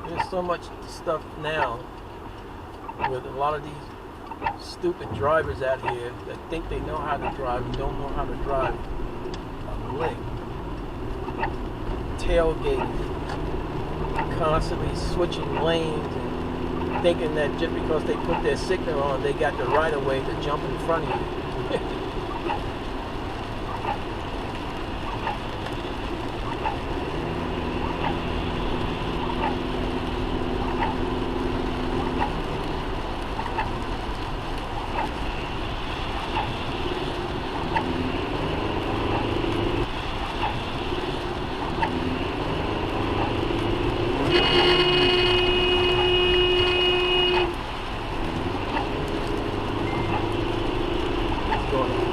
There's so much stuff now with a lot of these stupid drivers out here that think they know how to drive and don't know how to drive a lick. Tailgating, constantly switching lanes and thinking that just because they put their signal on, they got the right of way to jump in front of you. Going